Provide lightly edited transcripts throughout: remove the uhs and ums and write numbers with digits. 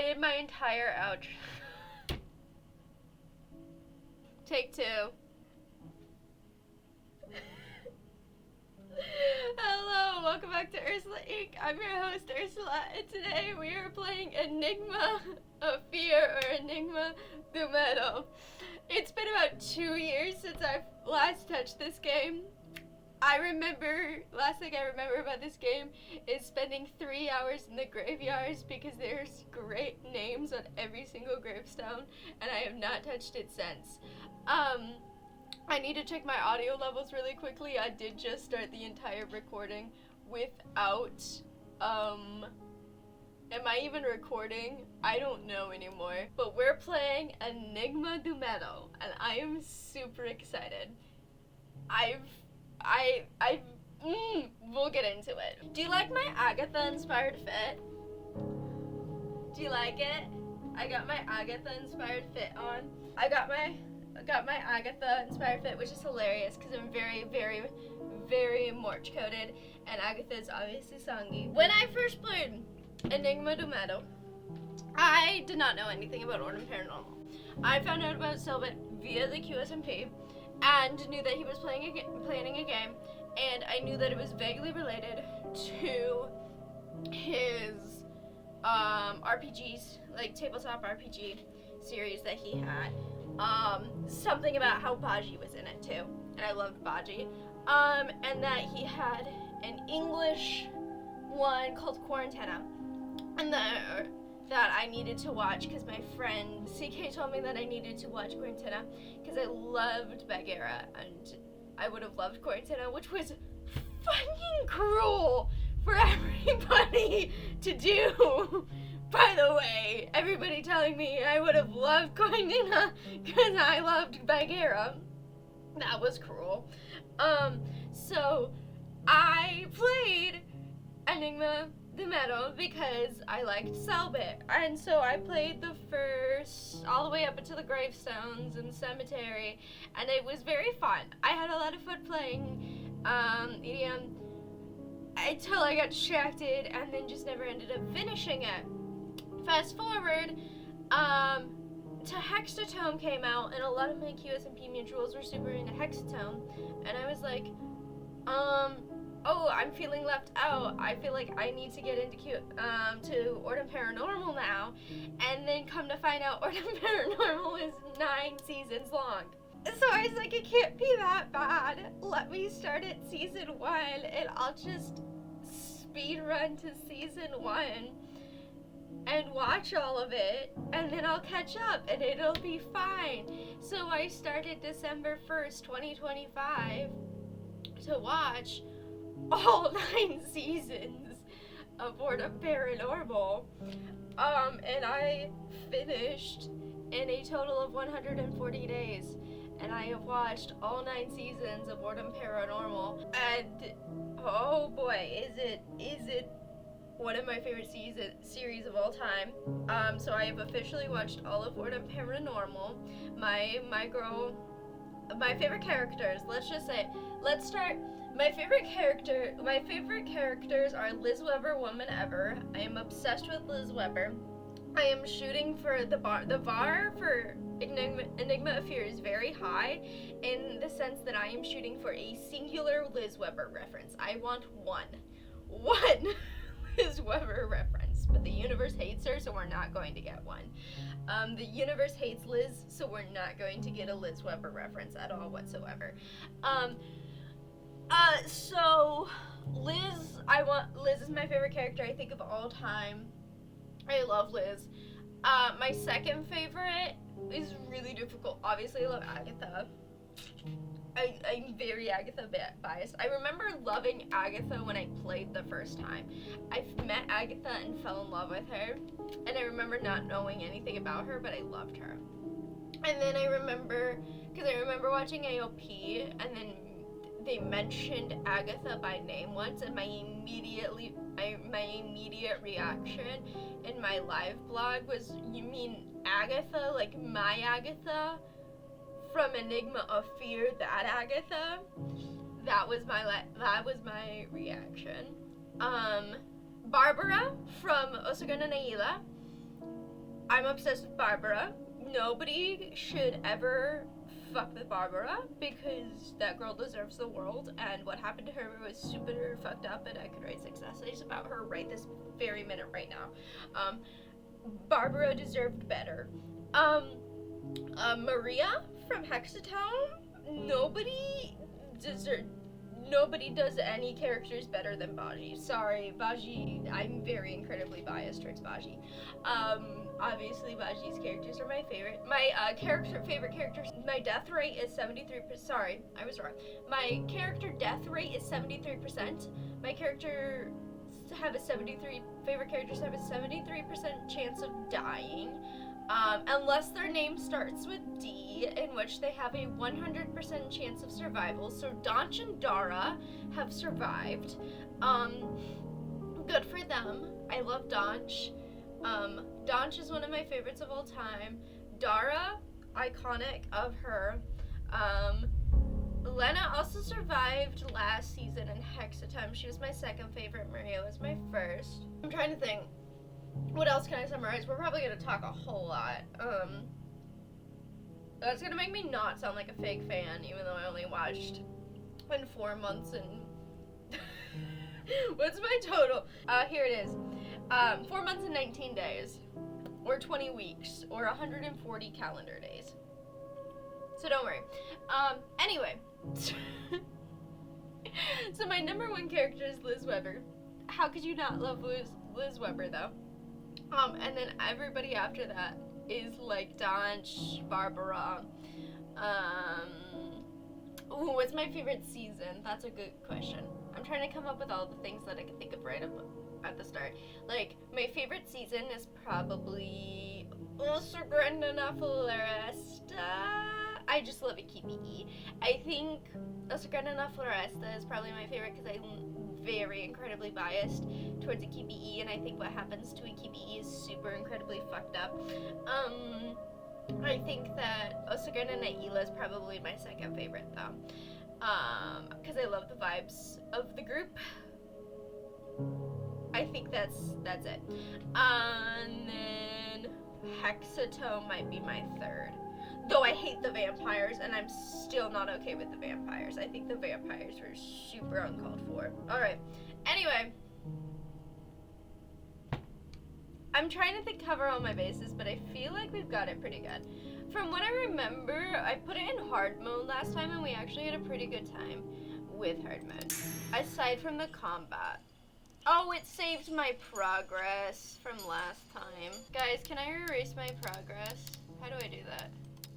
did my entire outro. Take 2. Hello, welcome back to Ursula Inc. I'm your host, Ursula, and today we are playing Enigma of Fear, or Enigma of Medo. It's been about 2 years since I've last touched this game. Last thing I remember about this game is spending 3 hours in the graveyards because there's great names on every single gravestone, and I have not touched it since. I need to check my audio levels really quickly. I did just start the entire recording without, am I even recording? I don't know anymore. But we're playing Enigma of Medo, and I am super excited. We'll get into it. Do you like my Agatha-inspired fit? Do you like it? I got my Agatha-inspired fit on. I got my Agatha-inspired fit, which is hilarious because I'm very, very, very Morch-coded, and Agatha is obviously Sangi. When I first played Enigma of Medo, I did not know anything about Ordem Paranormal. I found out about Selbit via the QSMP, and knew that he was planning a game, and I knew that it was vaguely related to his RPGs, like tabletop RPG series that he had. Something about how Baji was in it too, and I loved Baji. And that he had an English one called Quarantena, and that I needed to watch because my friend CK told me that I needed to watch Quarantena because I loved Bagheera, and I would have loved Quarantena, which was fucking cruel for everybody to do. By the way, everybody telling me I would have loved Quarantena because I loved Bagheera. That was cruel. So I played Enigma of Medo because I liked Selbit, and so I played the first all the way up into the gravestones and cemetery, and it was very fun. I had a lot of fun playing EDM until I got distracted and then just never ended up finishing it. Fast forward, to Hexatome came out, and a lot of my QSMP mutuals were super into Hexatome, and I was like, oh, I'm feeling left out. I feel like I need to get into to Ordem Paranormal now, and then come to find out Ordem Paranormal is 9 seasons long. So I was like, it can't be that bad. Let me start at season 1, and I'll just speed run to season 1 and watch all of it, and then I'll catch up, and it'll be fine. So I started December 1st, 2025 to watch all 9 seasons of Ordem Paranormal, and I finished in a total of 140 days, and I have watched all 9 seasons of Ordem Paranormal, and oh boy, is it one of my favorite series of all time. So I have officially watched all of Ordem Paranormal. My favorite characters, let's start. My favorite characters are Liz Weber, Woman Ever. I am obsessed with Liz Weber. I am shooting for the bar for Enigma of Fear is very high, in the sense that I am shooting for a singular Liz Weber reference. I want one Liz Weber reference, but the universe hates her, so we're not going to get one. The universe hates Liz, so we're not going to get a Liz Weber reference at all whatsoever. So Liz is my favorite character, I think, of all time. I love Liz. My second favorite is really difficult. Obviously, I love Agatha. I'm very Agatha biased. I remember loving Agatha when I played the first time. I met Agatha and fell in love with her, and I remember not knowing anything about her, but I loved her. And then I remember watching AOP, and then they mentioned Agatha by name once, and my immediate reaction in my live blog was, "You mean Agatha, like my Agatha from Enigma of Fear, that Agatha?" That was my reaction. Barbara from Osagana Naila. I'm obsessed with Barbara. Nobody should ever fuck with Barbara because that girl deserves the world, and what happened to her was super fucked up, and I could write 6 essays about her right this very minute right now. Barbara deserved better. Maria from Hexatone, nobody does any characters better than Baji. Sorry, Baji, I'm very incredibly biased towards Baji. Obviously Baji's characters are my favorite. My favorite characters, my death rate is 73%. Sorry, I was wrong. My character death rate is 73%. My character favorite characters have a 73% chance of dying. Unless their name starts with D, in which they have a 100% chance of survival. So Danch and Dara have survived. Good for them. I love Danch. Danch is one of my favorites of all time. Dara, iconic of her. Lena also survived last season in Hexatome. She was my second favorite. Maria was my first. I'm trying to think. What else can I summarize? We're probably going to talk a whole lot. That's going to make me not sound like a fake fan, even though I only watched in 4 months and... What's my total? Here it is. 4 months and 19 days. Or 20 weeks. Or 140 calendar days. So don't worry. Anyway. So my number 1 character is Liz Weber. How could you not love Liz Weber, though? And then everybody after that is like Danch, Barbara. What's my favorite season? That's a good question. I'm trying to come up with all the things that I can think of right at the start. Like, my favorite season is probably Ursula Floresta. I just love Ikki. I think Ursula Floresta is probably my favorite because I'm very incredibly biased towards Ikki, and I think what happens to Ikki is super incredibly fucked up. I think that Ursula Naila is probably my second favorite though. Because I love the vibes of the group. I think that's it. And then Hexatome might be my third. Though I hate the vampires, and I'm still not okay with the vampires. I think the vampires were super uncalled for. Alright, anyway. I'm trying to cover all my bases, but I feel like we've got it pretty good. From what I remember, I put it in hard mode last time, and we actually had a pretty good time with hard mode. Aside from the combat. Oh, it saved my progress from last time. Guys, can I erase my progress? How do I do that?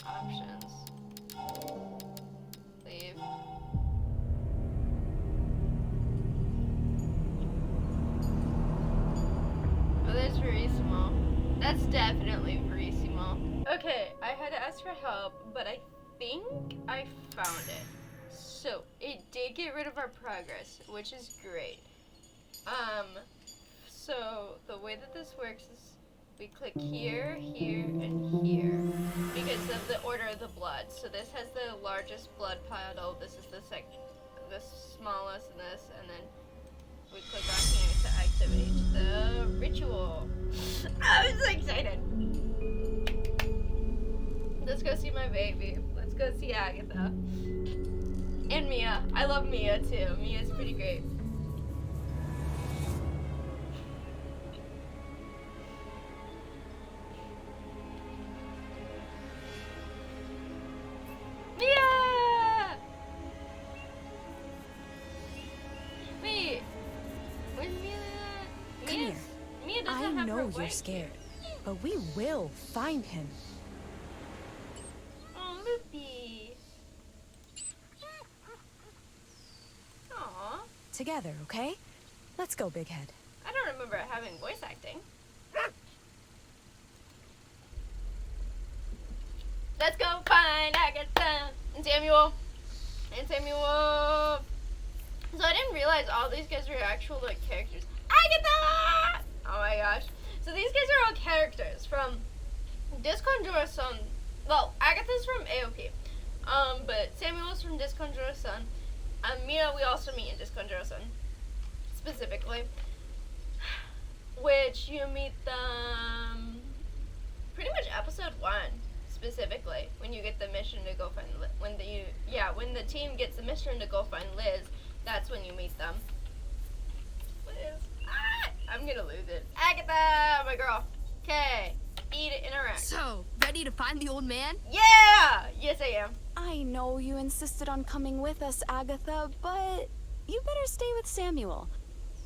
Options. Leave. Oh, there's Verissimo. That's definitely Verissimo. Okay, I had to ask for help, but I think I found it. So, it did get rid of our progress, which is great. So the way that this works is we click here, here, and here because of the order of the blood. So this has the largest blood puddle, this is the smallest, and this, and then we click on here to activate the ritual. I'm so excited. Let's go see my baby. Let's go see Agatha. And Mia. I love Mia too. Mia's pretty great. You're scared, but we will find him. Oh, Loopy. Aww. Together, okay? Let's go, Big Head. I don't remember having voice acting. Let's go find Agatha and Samuel. So I didn't realize all these guys were actual like characters. Agatha! Oh my gosh. So these guys are all characters from Disconjure-san. Well, Agatha's from AOP. But Samuel's from Disconjure-san. Mia we also meet in Disconjure-san. Specifically. Which you meet them when you get the mission to go find when the team gets the mission to go find Liz, that's when you meet them. Liz, I'm gonna lose it. Agatha, my girl. Okay, eat it, interact. So, ready to find the old man? Yeah! Yes, I am. I know you insisted on coming with us, Agatha, but you better stay with Samuel.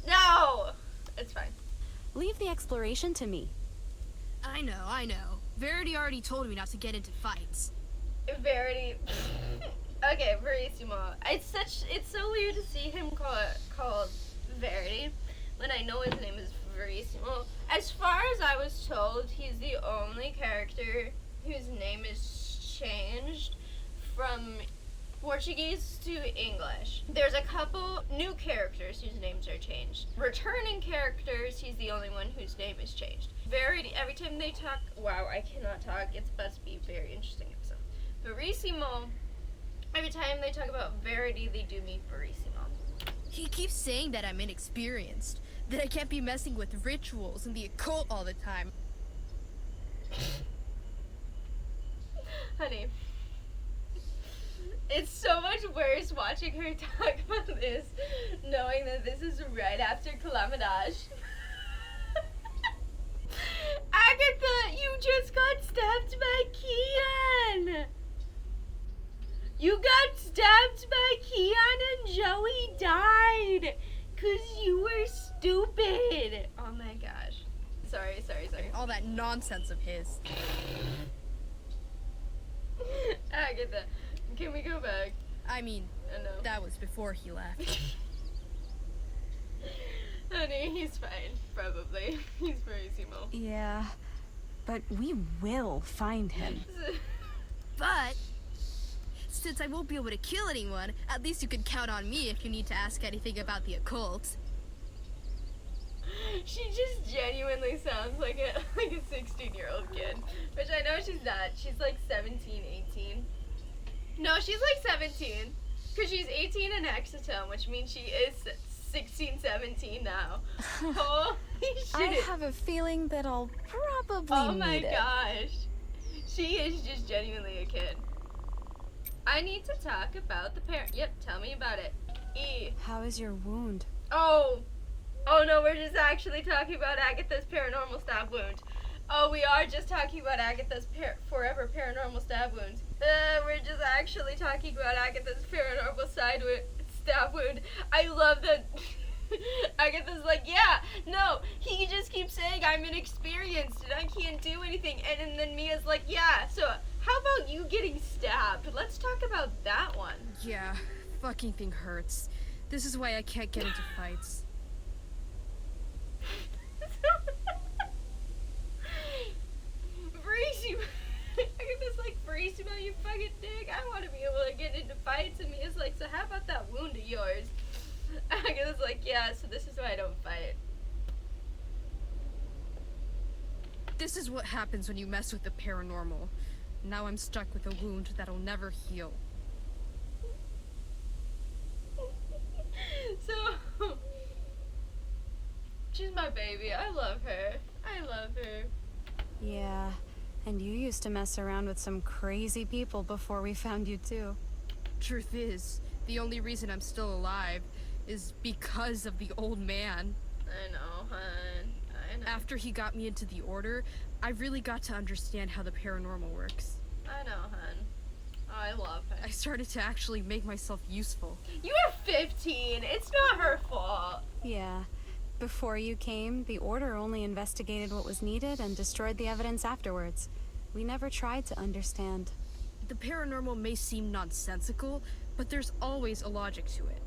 No! It's fine. Leave the exploration to me. I know. Verity already told me not to get into fights. Verity. Okay, Verissimo. It's so weird to see him called Verity when I know his name is Verissimo. As far as I was told, he's the only character whose name is changed from Portuguese to English. There's a couple new characters whose names are changed. Returning characters, he's the only one whose name is changed. Verity, every time they talk, wow, I cannot talk. It's supposed to be a very interesting episode. Verissimo, every time they talk about Verity, they do mean Verissimo. He keeps saying that I'm inexperienced, that I can't be messing with rituals and the occult all the time. Honey, it's so much worse watching her talk about this, knowing that this is right after Calamidage. Agatha, you just got stabbed by Keon! You got stabbed by Keon and Joey died! 'Cause you were stupid! Oh my gosh. Sorry. All that nonsense of his. Agatha, can we go back? I mean, No. that was before he left. Honey, he's fine. Probably. He's Verissimo. Yeah, but we will find him. But since I won't be able to kill anyone, at least you can count on me if you need to ask anything about the occult. She just genuinely sounds like a 16-year-old kid, which I know she's not. She's like 17, 18. No, she's like 17, because she's 18 in Exeter, which means she is 16, 17 now. Holy shit. I have a feeling that I'll probably Oh my need it. gosh. She is just genuinely a kid. I need to talk about the parent. Yep, tell me about it. E. How is your wound? Oh no, we're just actually talking about Agatha's paranormal stab wound. Oh, we are just talking about Agatha's forever paranormal stab wound. We're just actually talking about Agatha's paranormal stab wound. I love that Agatha's like, yeah, no, he just keeps saying I'm inexperienced and I can't do anything. And then Mia's like, yeah, so how about you getting stabbed? Let's talk about that one. Yeah, fucking thing hurts. This is why I can't get into fights. Verissimo. Agatha's like, Verissimo, you fucking dick. I want to be able to get into fights. And Mia's like, so how about that wound of yours? Agatha's like, yeah, so this is why I don't fight. This is what happens when you mess with the paranormal. Now I'm stuck with a wound that'll never heal. So, she's my baby. I love her. Yeah, and you used to mess around with some crazy people before we found you too. Truth is, the only reason I'm still alive is because of the old man. I know, hon. I know. After he got me into the Order, I really got to understand how the paranormal works. I know, hon. Oh, I love her. I started to actually make myself useful. You were 15. It's not her fault. Yeah. Before you came, the Order only investigated what was needed and destroyed the evidence afterwards. We never tried to understand. The paranormal may seem nonsensical, but there's always a logic to it.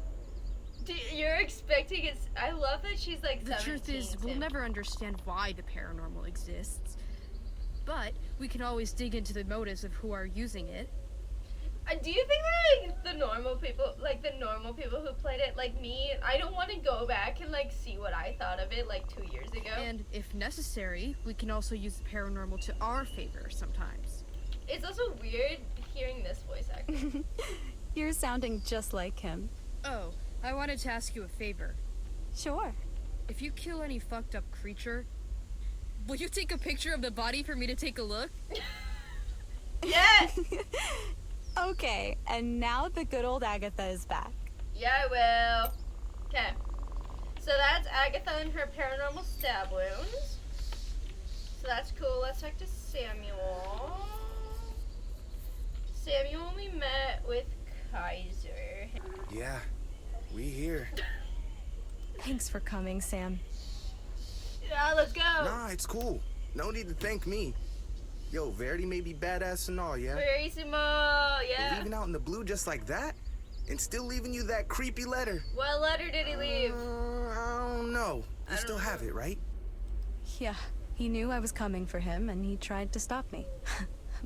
You're expecting it. I love that she's like 17. The truth is, we'll too. never understand why the paranormal exists. But we can always dig into the motives of who are using it. Do you think that like the normal people who played it, like me, I don't want to go back and like see what I thought of it like 2 years ago. And if necessary, we can also use the paranormal to our favor sometimes. It's also weird hearing this voice acting. You're sounding just like him. Oh, I wanted to ask you a favor. Sure. If you kill any fucked up creature, will you take a picture of the body for me to take a look? Yeah! Okay, and now the good old Agatha is back. Yeah, I will. Okay. So that's Agatha and her paranormal stab wounds. So that's cool. Let's talk to Samuel. Samuel, we met with Kaiser. Yeah, we here. Thanks for coming, Sam. Yeah, let's go. Nah, it's cool. No need to thank me. Yo, Verity may be badass and all, yeah? Verissimo, But yeah. leaving out in the blue just like that? And still leaving you that creepy letter? What letter did he leave? I don't know. You still have it, right? Yeah, he knew I was coming for him, and he tried to stop me.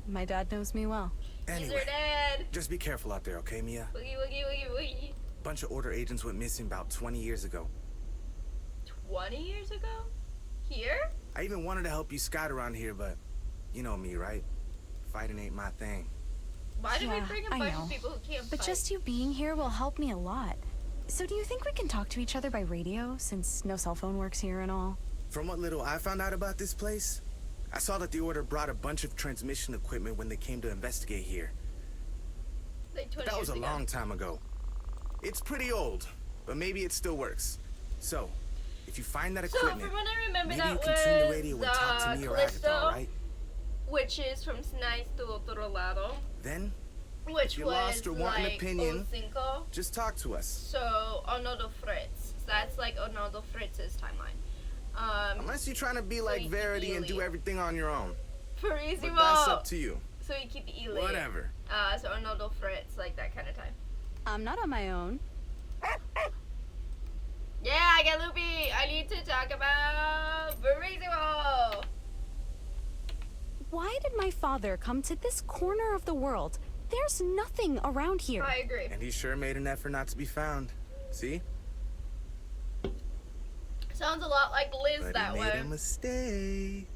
My dad knows me well. He's Anyway, her dad. just be careful out there, okay, Mia? Woogie, woogie, woogie, woogie. Bunch of Order agents went missing about 20 years ago. 20 years ago? Here? I even wanted to help you scout around here, but you know me, right? Fighting ain't my thing. Why did we Yeah, bring a I bunch know. of people who can't But fight? just you being here will help me a lot. So do you think we can talk to each other by radio, since no cell phone works here and all? From what little I found out about this place, I saw that the Order brought a bunch of transmission equipment when they came to investigate here. Like 20 But that was years a ago. long time ago. It's pretty old, but maybe it still works. So, if you find that So, equipment, from what I remember, maybe that you was can tune the radio and talk to me or Agatha, Callisto, alright? which is from Nice to Otro Lado, Then, which you was lost or want an like opinion, Cinco. just talk to us. So, Onodo Fritz. That's like Onodo Fritz's timeline. Unless you're trying to be like you keep Verity and do Ely. everything on your own. Verissimo. But that's up to you. So you keep Ely. Whatever. So Onodo Fritz, like that kind of time. I'm not on my own. Yeah, I get loopy. I need to talk about Verissimo. Why did my father come to this corner of the world? There's nothing around here. I agree. And he sure made an effort not to be found. See? Sounds a lot like Liz But that he made way. a mistake.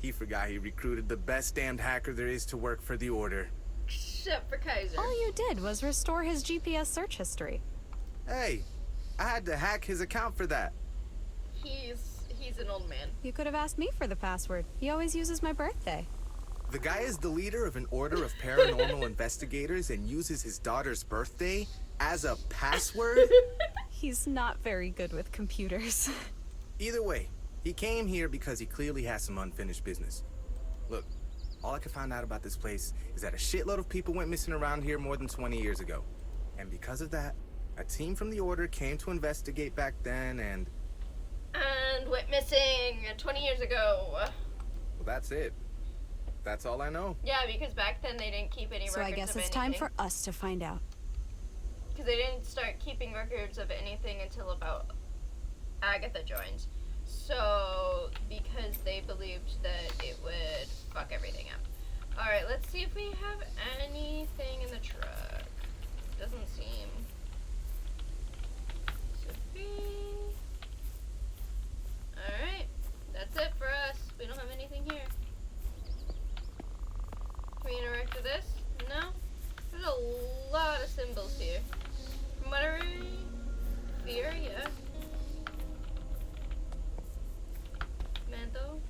He forgot he recruited the best damned hacker there is to work for the Order. Except for Kaiser. All you did was restore his GPS search history. Hey, I had to hack his account for that. He's an old man. You could have asked me for the password. He always uses my birthday. The guy is the leader of an Order of paranormal investigators and uses his daughter's birthday as a password? He's not very good with computers. Either way, he came here because he clearly has some unfinished business. Look, all I can find out about this place is that a shitload of people went missing around here more than 20 years ago. And because of that, a team from the Order came to investigate back then and... And went missing 20 years ago. well, that's it. That's all I know. Yeah, because back then they didn't keep any So records I guess of it's anything. time for us to find out. Because they didn't start keeping records of anything until about Agatha joined. So, because they believed that it would fuck everything up. Alright, let's see if we have anything in the truck. Doesn't seem. Alright, that's it for us. We don't have anything here. Can we interact with this? No? There's a lot of symbols here. From what I fear, yeah. Medo.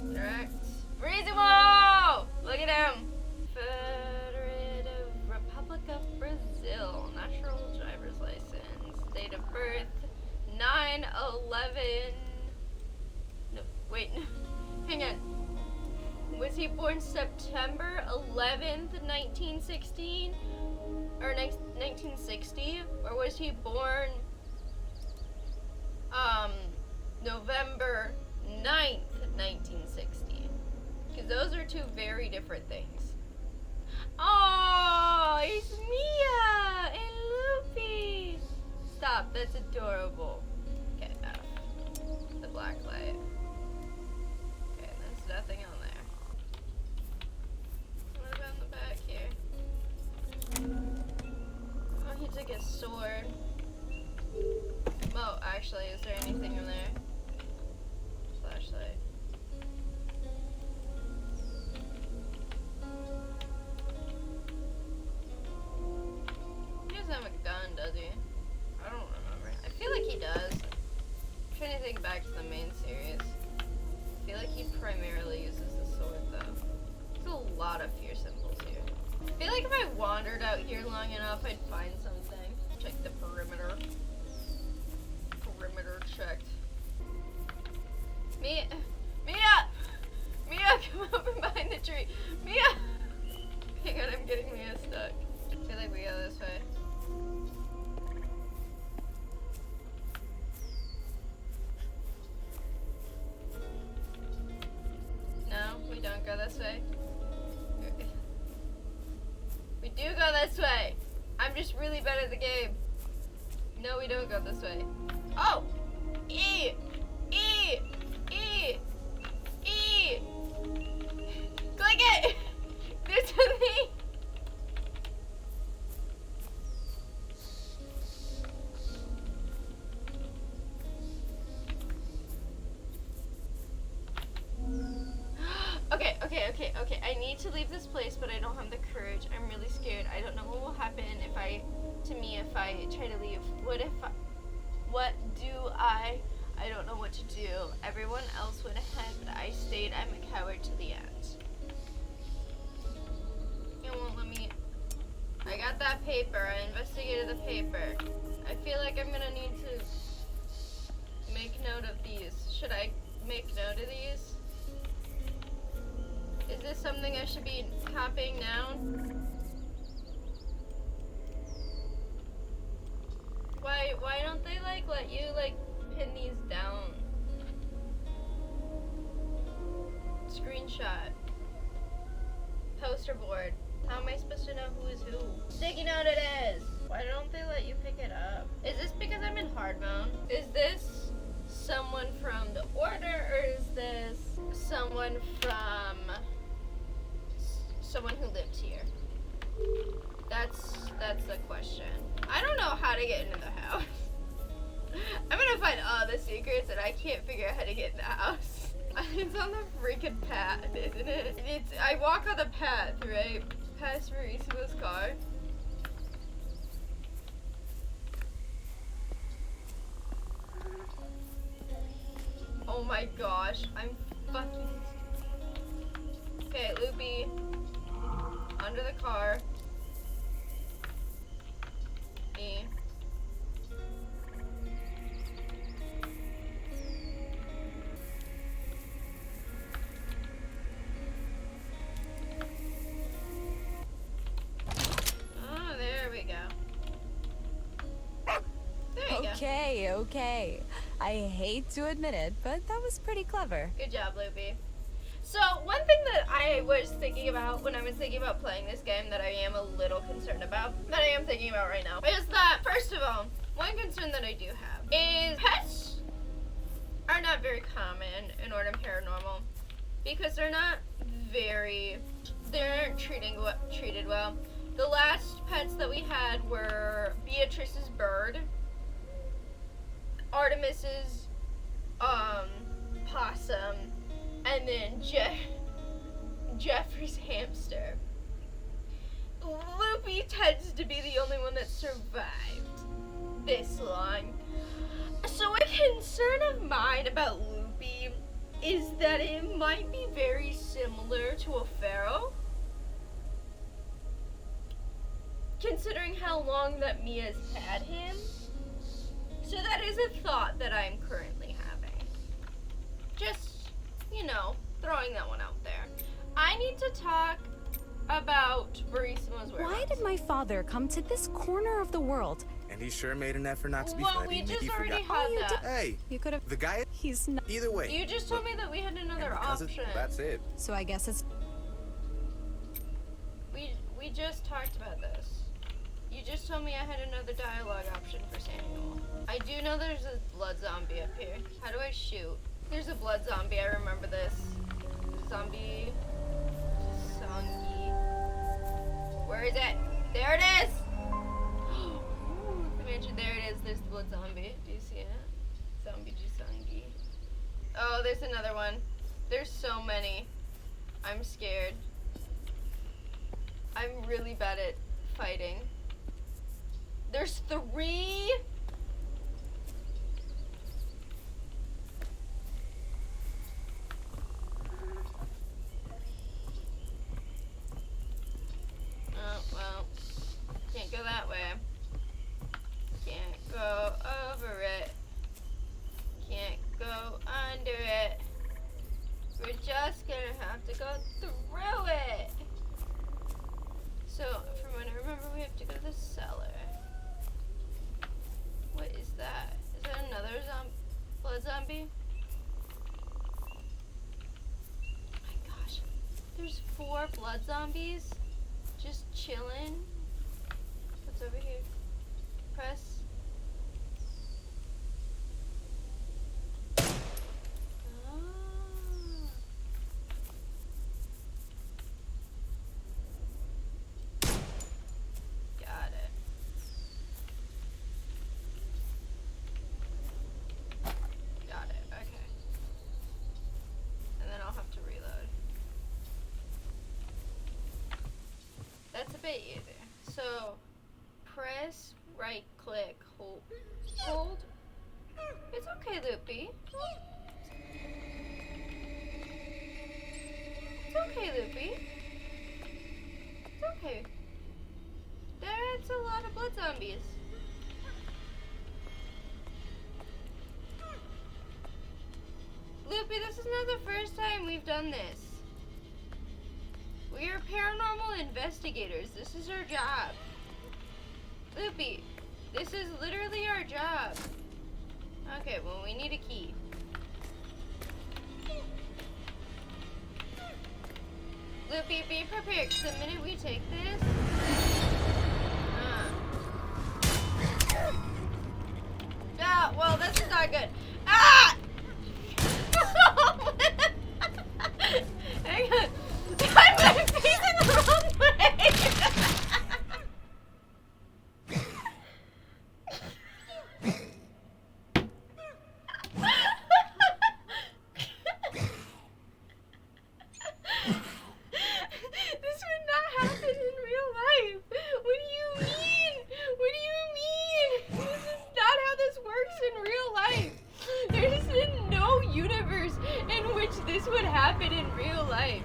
Interact. Verissimo! Look at him! Federative Republic of Brazil. Natural driver's license. Date of birth 9/11. No, wait. Hang on. Was he born September 11th, 1916? Or 1960? Or was he born November 9th, 1960? Because those are two very different things. Oh, it's Mia and Loopy. Stop, that's adorable. Okay, the black light. Okay, there's nothing on there. What about in the back here? Oh, he took his sword. Oh, actually, is there anything in there? Flashlight. He doesn't have a gun, does he? I don't remember. I feel like he does. I'm trying to think back to the main series. feel like he primarily uses the sword, though. There's a lot of fear symbols here. I feel like if I wandered out here long enough, I'd find something. Check the perimeter. Perimeter checked. Mia! Mia, come up from behind the tree. Mia! Hang on, I'm getting Mia stuck. I feel like we go this way. No, we don't go this way. We do go this way. I'm just really bad at the game. No, we don't go this way. Oh! E! E! E! E! Click it! There's something! Okay. I need to leave this place, but I don't have the courage. I'm really scared. I don't know what will happen if I try to leave. What do I don't know what to do. Everyone else went ahead, but I stayed. I'm a coward to the end. It won't let me. I got that paper. I investigated the paper. I feel like I'm gonna need to make note of these. Should I make note of these? Is this something I should be copying down? Why don't they let you pin these down? Screenshot. Poster board. How am I supposed to know who is who? Sticky note it is! Why don't they let you pick it up? Is this because I'm in hard mode? Is this someone from the Order, or is this someone from someone who lived here? That's the question. I don't know how to get into the house. I'm gonna find all the secrets and I can't figure out how to get in the house. It's on the freaking path, isn't it? I walk on the path, right? Past Verissimo's car. Oh my gosh, I'm fucking... Okay, Loopy. Under the car. Me. Oh, there we go. There you go. Okay. I hate to admit it, but that was pretty clever. Good job, Loopy. So, one thing that I was thinking about when I was thinking about playing this game that I am a little concerned about, that I am thinking about right now, is that, first of all, one concern that I do have is pets are not very common in Ordem Paranormal because they aren't treated well. The last pets that we had were Beatrice's bird, Artemis's possum, and then Jeffrey's hamster. Loopy tends to be the only one that survived this long. So a concern of mine about Loopy is that it might be very similar to a pharaoh. Considering how long that Mia's had him. So that is a thought that I'm currently having. Just, throwing that one out there. I need to talk about Verissimo's whereabouts. Why did my father come to this corner of the world? And he sure made an effort not to be Well, funny. we Maybe just he already forgot. had that. Hey, You could have... the guy. He's not... Either way. You just told me that we had another option. That's it. So I guess it's... We just talked about this. You just told me I had another dialogue option for Samuel. I do know there's a blood zombie up here. How do I shoot? There's a blood zombie, I remember this. Zombie. Where is it? There it is! Imagine, there it is. There's the blood zombie. Do you see it? Zombie. Oh, there's another one. There's so many. I'm scared. I'm really bad at fighting. There's 3? zombie? Oh my gosh. There's 4 blood zombies just chilling. What's over here? Press. Got it. Got it, okay. And then I'll have to reload. That's a bit easier. So, press, right click, hold. Hold. It's okay, Loopy. It's okay, Loopy. It's okay. That's a lot of blood zombies. Loopy, this is not the first time we've done this. We are paranormal investigators. This is our job. Loopy, this is literally our job. Okay, well, we need a key. Loopy, be prepared, 'cause the minute we take this... Ah, well, this is not good. Ah! Hang on. I'm facing the wrong way. This would not happen in real life. What do you mean? What do you mean? This is not how this works in real life. There's no universe in which this would happen in real life.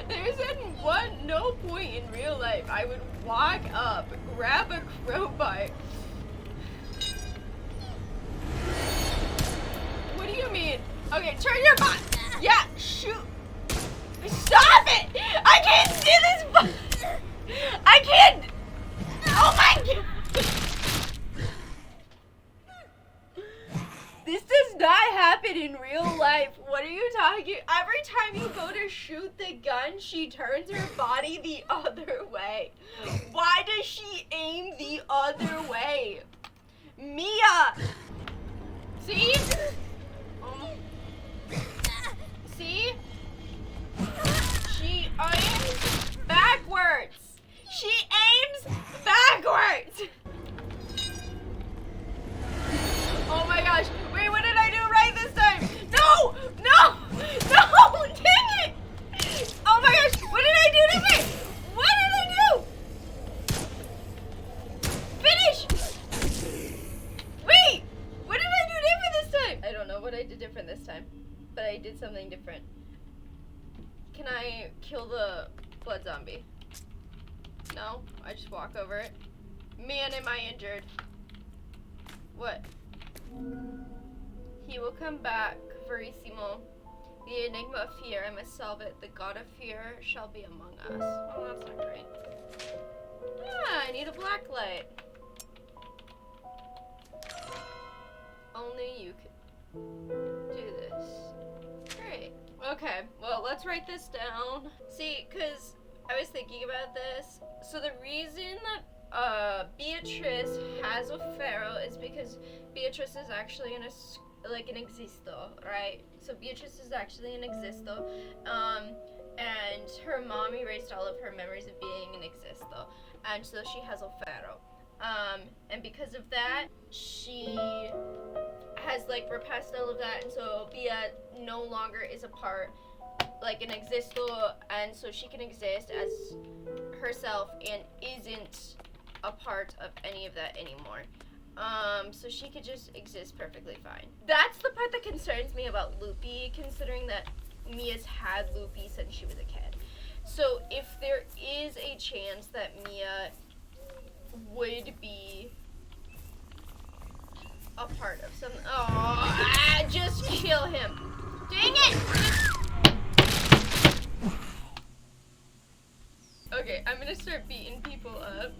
There's no point in real life I would walk up, grab a crowbar. What do you mean? Okay, turn your butt. Yeah, shoot. Stop it! I can't see this. I can't. Oh my god. This does not happen in real life. What are you talking? Every time you go to shoot the gun, she turns her body the other way. Why does she aim the other way? Mia! See? See? She aims backwards. She aims backwards. Oh my gosh. Wait, what did I do right this time? No! No! No! Dang it! Oh my gosh. What did I do different? What did I do? Finish! Wait! What did I do different this time? I don't know what I did different this time, but I did something different. Can I kill the blood zombie? No? I just walk over it? Man, am I injured. What? He will come back, Verissimo. The Enigma of Fear, I must solve it. The God of Fear shall be among us. Oh, that's not great. Ah, I need a black light. Only you can do this. Great. Okay, well, let's write this down. See, because I was thinking about this. So the reason that Beatrice has a pharaoh is because Beatrice is actually an existo, right? So Beatrice is actually an existo, and her mom erased all of her memories of being an existo, and so she has a pharaoh, and because of that, she has repressed all of that, and so Bea no longer is a part, an existo, and so she can exist as herself and isn't a part of any of that anymore. So she could just exist perfectly fine. That's the part that concerns me about Loopy, considering that Mia's had Loopy since she was a kid. So if there is a chance that Mia would be a part of something. Oh, just kill him. Dang it! Okay, I'm gonna start beating people up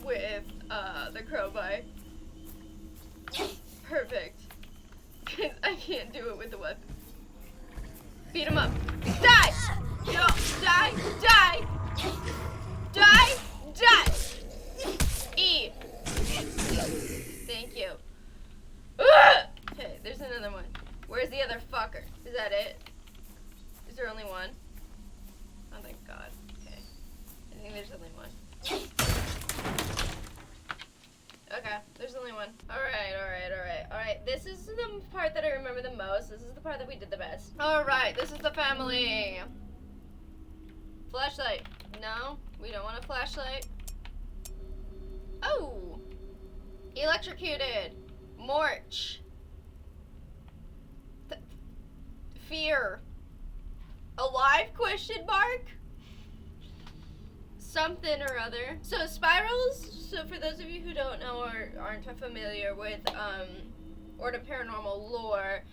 with the crowbar. perfect. Because I can't do it with the weapon. Beat him up. Die! No, die! Die! Die! Die! E. Thank you. Okay, there's another one. Where's the other fucker? Is that it? Is there only one? Oh, thank God. Okay. I think there's only one. Okay, there's only one. Alright. This is the part that I remember the most. This is the part that we did the best. Alright, this is the family. Flashlight. No, we don't want a flashlight. Oh! Electrocuted. Morch. Fear. Alive? Question mark? Something or other. So spirals, so for those of you who don't know or aren't familiar with Ordem Paranormal lore,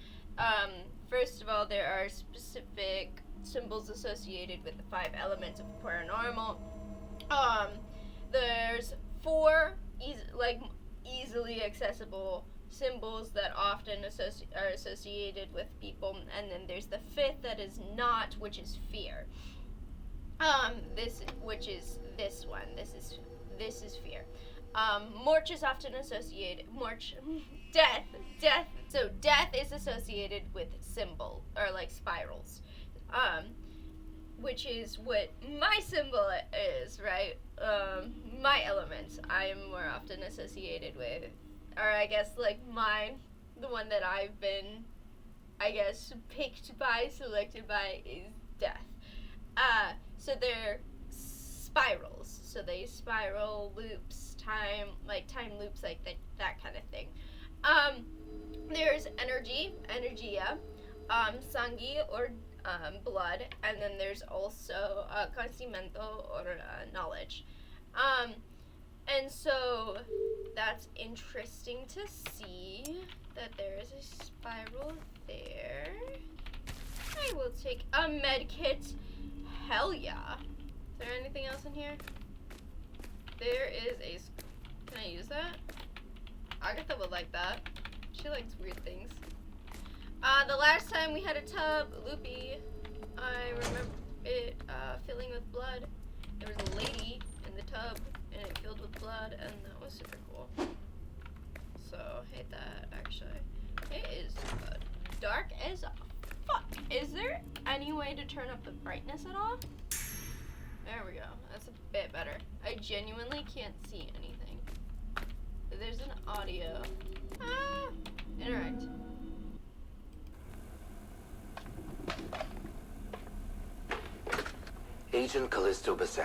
first of all, there are specific symbols associated with the 5 elements of paranormal. There's 4 easily accessible symbols that often are associated with people, and then there's the 5th that is not, which is fear. Which is this one. This is fear. Morch is often associated. Death. So death is associated with symbol or like spirals. Which is what my symbol is, right? My elements I am more often associated with, or I guess like mine, the one that I've been, I guess, picked by, selected by is death. So they're spirals. So they spiral loops, time loops, like that kind of thing. There's energia, sangue or blood, and then there's also conocimiento or knowledge. And so that's interesting to see that there is a spiral there. I will take a med kit. Hell yeah. Is there anything else in here? There is a... Can I use that? Agatha would like that. She likes weird things. The last time we had a tub, loopy, I remember it filling with blood. There was a lady in the tub, and it filled with blood, and that was super cool. So, hate that, actually. It is dark as fuck. Is there any way to turn up the brightness at all? There we go. That's a bit better. I genuinely can't see anything. There's an audio. Interact. Agent Callisto Bassett.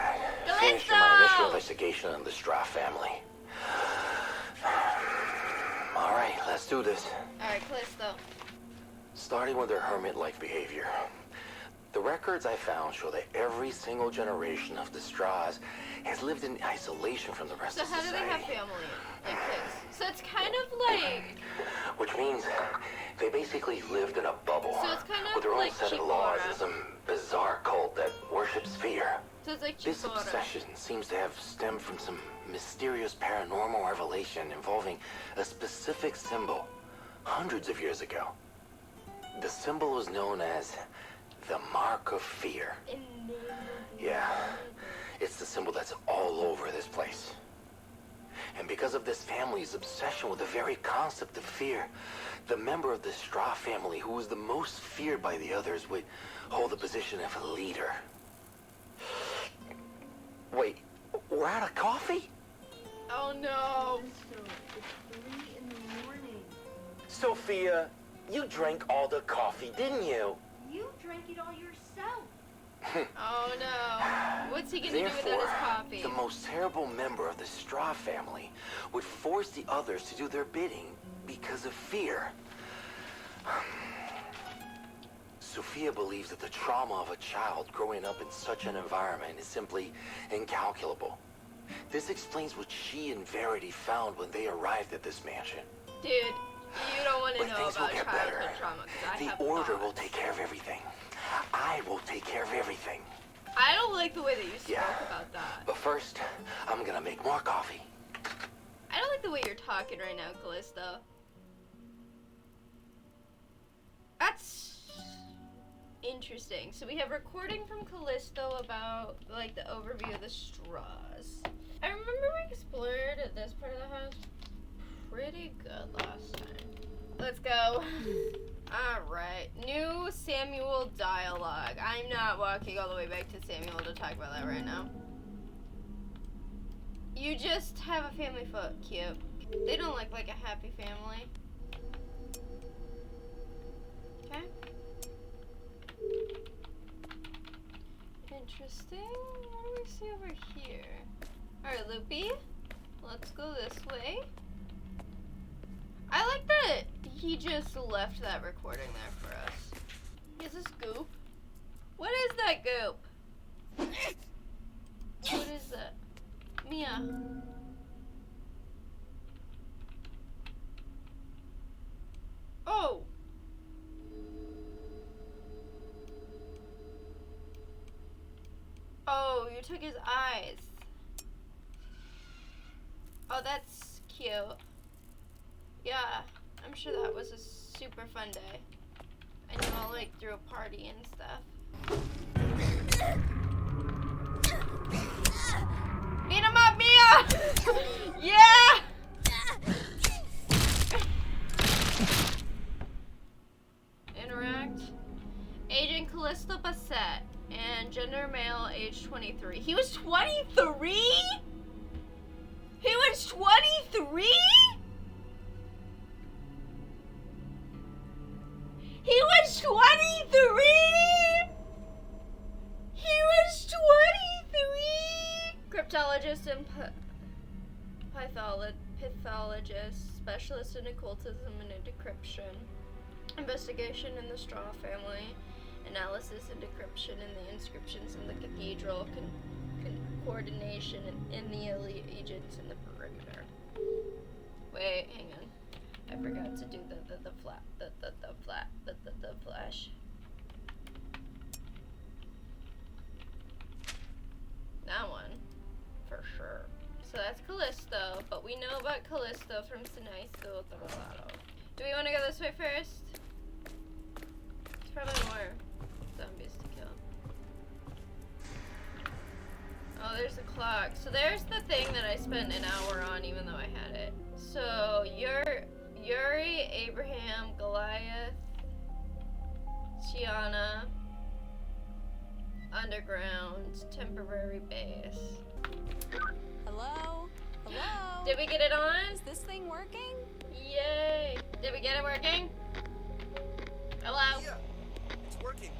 Finished my initial investigation on the Straw family. Alright, let's do this. Alright, Callisto. Starting with their hermit-like behavior. The records I found show that every single generation of the Straws has lived in isolation from the rest of society. So how do they have family? Like kids? So it's kind of like... Which means they basically lived in a bubble. So it's kind of with their own like set of laws and some bizarre cult that worships fear. So it's like This obsession seems to have stemmed from some mysterious paranormal revelation involving a specific symbol hundreds of years ago. The symbol was known as the Mark of Fear. Yeah, it's the symbol that's all over this place. And because of this family's obsession with the very concept of fear, the member of the Straw family who was the most feared by the others would hold the position of a leader. Wait, we're out of coffee? Oh no. Sophia, you drank all the coffee, didn't you? You drank it all yourself. Oh no. What's he gonna do without his coffee? The most terrible member of the Straw family would force the others to do their bidding because of fear. Sophia believes that the trauma of a child growing up in such an environment is simply incalculable. This explains what she and Verity found when they arrived at this mansion. Dude, you don't want to know about childhood trauma, because I have The Order thoughts. will take care of everything. I will take care of everything. I don't like the way that you spoke Yeah. about that. But first, I'm gonna make more coffee. I don't like the way you're talking right now, Callisto. Interesting. So we have recording from Callisto about like the overview of the straws. I remember we explored this part of the house pretty good last time. Let's go. Alright. New Samuel dialogue. I'm not walking all the way back to Samuel to talk about that right now. You just have a family photo. Cute. They don't look like a happy family. Okay. Interesting. What do we see over here? Alright, Loopy. Let's go this way. I like that he just left that recording there for us. Is this goop? What is that goop? What is that? Mia. Oh! Oh, you took his eyes. Oh, that's cute. Yeah, I'm sure that was a super fun day. And you all like threw a party and stuff. Beat him up, Mia! Yeah! Interact. Agent Callisto Bassett. And gender male, age 23. He was 23? He was 23? He was 23? He was 23? Cryptologist and pathologist, specialist in occultism and decryption. Investigation in the Straw family. Analysis and decryption in the inscriptions in the cathedral. Coordination in the elite agents in the perimeter. Wait, hang on. I forgot to do the flash. That one, for sure. So that's Callisto, but we know about Callisto from Sinaisko Torolado. Do we want to go this way first? It's probably more zombies to kill. Oh, there's the clock. So there's the thing that I spent an hour on even though I had it. So Yuri, Abraham, Goliath, Tiana, underground, temporary base. Hello? Hello? Did we get it on? Is this thing working? Yay! Did we get it working? Hello? Yeah, it's working.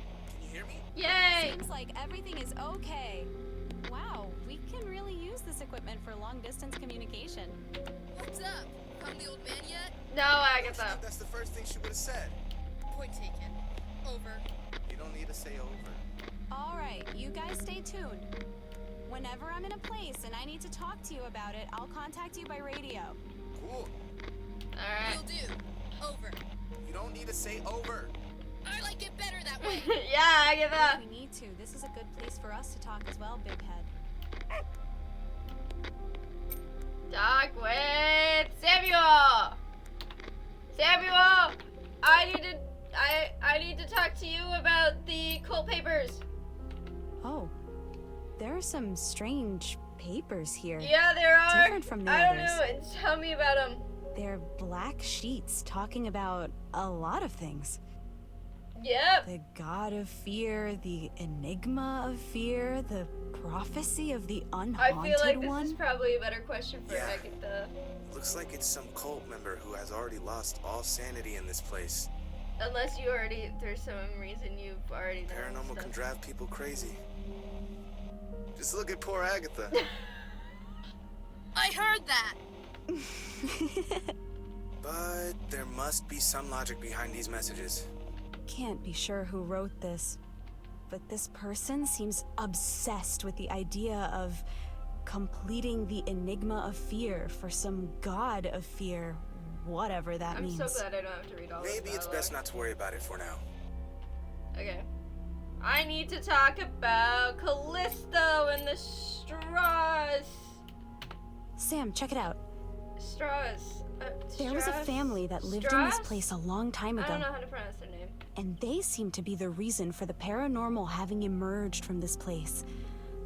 Can you hear me? Yay! Seems like everything is okay. Wow, we can really use this equipment for long-distance communication. What's up? Found the old man yet? No, Agatha. That's the first thing she would have said. Point taken. Over. You don't need to say over. All right, you guys stay tuned. Whenever I'm in a place and I need to talk to you about it, I'll contact you by radio. Cool. Alright. Will do. Over. You don't need to say over. I like it better that way. Yeah, Agatha. If we need to, this is a good place for us to talk as well, Big Head. Talk with Samuel. Samuel, I need to talk to you about the cult papers. Oh, there are some strange papers here. Yeah, there are. Different from the I don't others. know. And tell me about them. They're black sheets talking about a lot of things. Yep. The god of fear, the enigma of fear, the prophecy of the I unhaunted feel like this one. is probably a better question for Yeah. Agatha. Looks like it's some cult member who has already lost all sanity in this place. Unless you already, there's some reason you've already known Paranormal stuff. can drive people crazy. Just look at poor Agatha. I heard that. But there must be some logic behind these messages. Can't be sure who wrote this, but this person seems obsessed with the idea of completing the Enigma of Fear for some god of fear, whatever that I'm means. so glad I don't have to read all this Maybe it's best dialogue. not to worry about it for now. Okay. I need to talk about Callisto and the straws. Sam, check it out. Straws. There was a family that lived in this place a long time I don't ago, know how to pronounce their name. and they seem to be the reason for the paranormal having emerged from this place.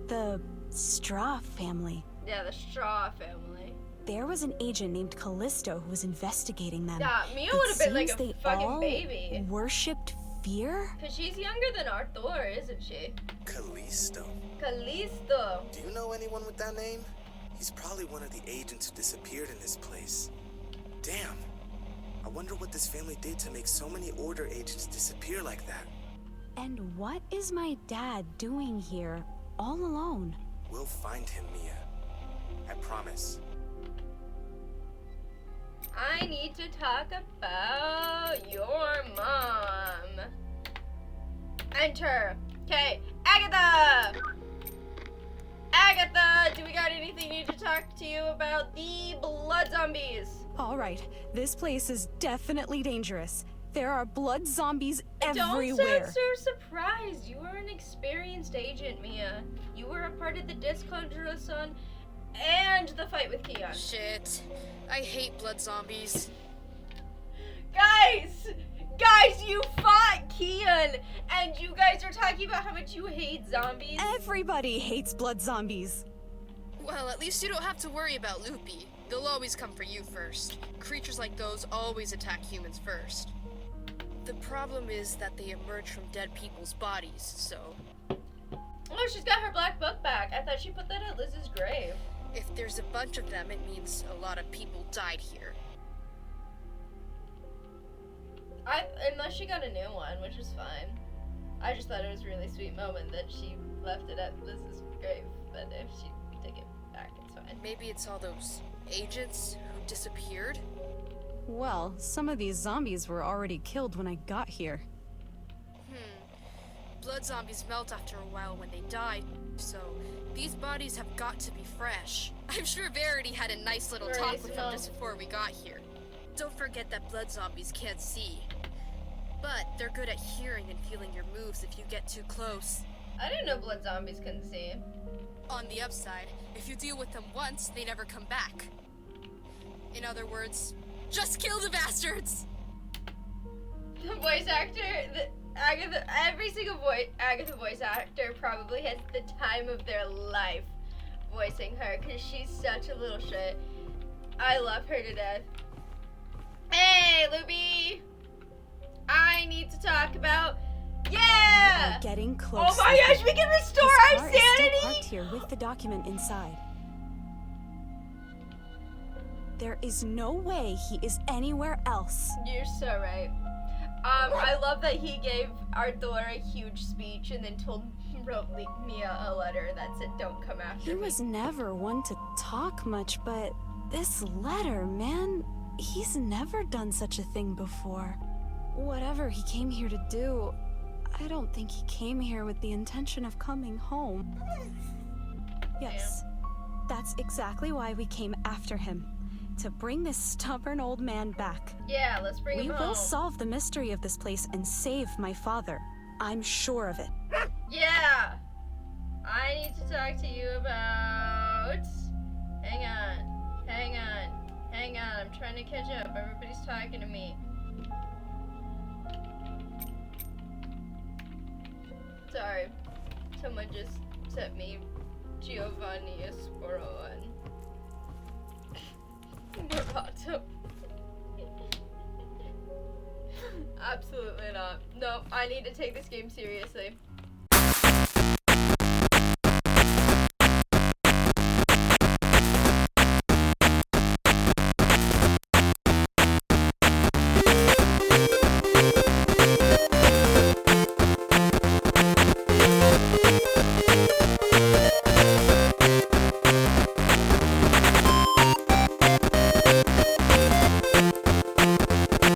The Straw family. Yeah, the Straw family. There was an agent named Callisto who was investigating them. Yeah, Mia It would have been like seems a they fucking all baby. worshipped fear? Cause she's younger than Arthur, isn't she? Callisto. Callisto. Do you know anyone with that name? He's probably one of the agents who disappeared in this place. Damn. I wonder what this family did to make so many Order agents disappear like that. And what is my dad doing here, all alone? We'll find him, Mia. I promise. I need to talk about your mom. Enter. Okay, Agatha! Agatha, do we got anything we need to talk to you about the blood zombies? All right, this place is definitely dangerous. There are blood zombies Don't everywhere. sound so surprised. You are an experienced agent, Mia. You were a part of the Disconjure Son and the fight with Keon. Shit. I hate blood zombies. Guys, you fought Keon, and you guys are talking about how much you hate zombies. Everybody hates blood zombies. Well, at least you don't have to worry about Loopy. They'll always come for you first. Creatures like those always attack humans first. The problem is that they emerge from dead people's bodies, so... Oh, she's got her black book back. I thought she put that at Liz's grave. If there's a bunch of them, it means a lot of people died here. Unless she got a new one, which is fine. I just thought it was a really sweet moment that she left it at Liz's grave, but if she took it back, it's fine. Maybe it's all those agents who disappeared? Well, some of these zombies were already killed when I got here. Blood zombies melt after a while when they die, so these bodies have got to be fresh. I'm sure Verity had a nice little talk with them Verissimo. just before we got here. Don't forget that blood zombies can't see. But they're good at hearing and feeling your moves if you get too close. I didn't know blood zombies couldn't see. On the upside, if you deal with them once, they never come back. In other words, just kill the bastards! The voice actor, every single Agatha voice actor probably has the time of their life voicing her, because she's such a little shit. I love her to death. Hey, Luby! I need to talk about... Yeah! We're getting close. Oh my gosh, we can restore His our car is still sanity! parked here with the document inside. There is no way he is anywhere else. You're so right. I love that he gave Arthur a huge speech and then wrote Mia a letter that said, "Don't come after He me." was never one to talk much, but this letter, man, he's never done such a thing before. Whatever he came here to do, I don't think he came here with the intention of coming home. Yes, that's exactly why we came after him. To bring this stubborn old man back. Yeah, let's bring We him will home. solve the mystery of this place and save my father. I'm sure of it. Yeah! I need to talk to you about... Hang on. I'm trying to catch up. Everybody's talking to me. Sorry. Someone just sent me Giovanni Esporo and Morato. Absolutely not. No, I need to take this game seriously.